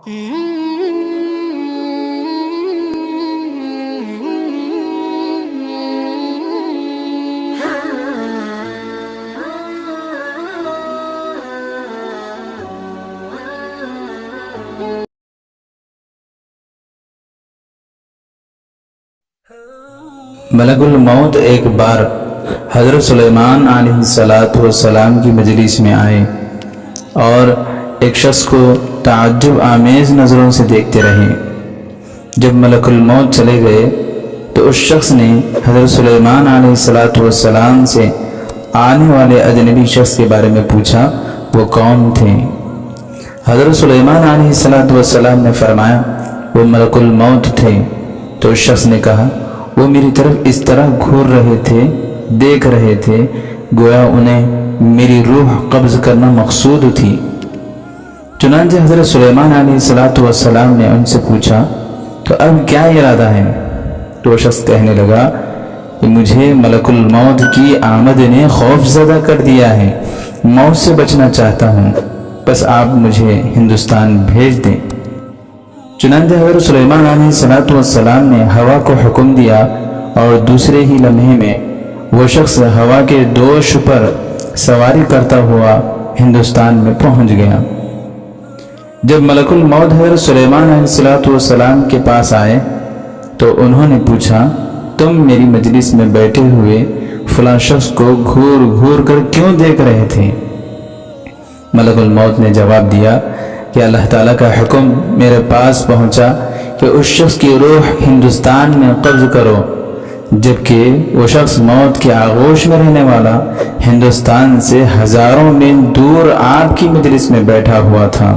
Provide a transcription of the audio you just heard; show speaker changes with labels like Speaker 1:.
Speaker 1: मलकुल मौत एक बार हज़रत सुलेमान अलैहिस्सलाम की मजलिस में आए और एक शख्स को ताज्जुब आमेज़ नज़रों से देखते रहे। जब मलकुल मौत चले गए तो उस शख्स ने हज़रत सुलेमान अलैहिस्सलाम से आने वाले अजनबी शख्स के बारे में पूछा, वो कौन थे? हज़रत सुलेमान अलैहिस्सलाम ने फरमाया, वो मलकुल मौत थे। तो उस शख्स ने कहा, वो मेरी तरफ इस तरह घूर रहे थे, देख रहे थे, गोया उन्हें मेरी रूह कब्ज़ करना मकसूद थी। चुनांचे हज़रत सुलेमान अलैहिस्सलाम ने उनसे पूछा, तो अब क्या इरादा है? तो वो शख्स कहने लगा कि मुझे मलकुल मौत की आमद ने खौफज़दा कर दिया है, मौत से बचना चाहता हूँ, बस आप मुझे हिंदुस्तान भेज दें। चुनांचे हज़रत सुलेमान अलैहिस्सलाम ने हवा को हुक्म दिया और दूसरे ही लम्हे में वो शख्स हवा के दोष पर सवारी करता हुआ हिंदुस्तान में पहुंच गया। जब मलकुल मौत हज़रत सुलेमान अलैहिस्सलाम के पास आए तो उन्होंने पूछा, तुम मेरी मजलिस में बैठे हुए फलां शख्स को घूर घूर कर क्यों देख रहे थे? मलकुल मौत ने जवाब दिया कि अल्लाह ताला का हुक्म मेरे पास पहुंचा कि उस शख्स की रूह हिंदुस्तान में कब्ज़ करो, जबकि वो शख्स मौत के आगोश में रहने वाला हिंदुस्तान से हज़ारों मील दूर आपकी मजलिस में बैठा हुआ था।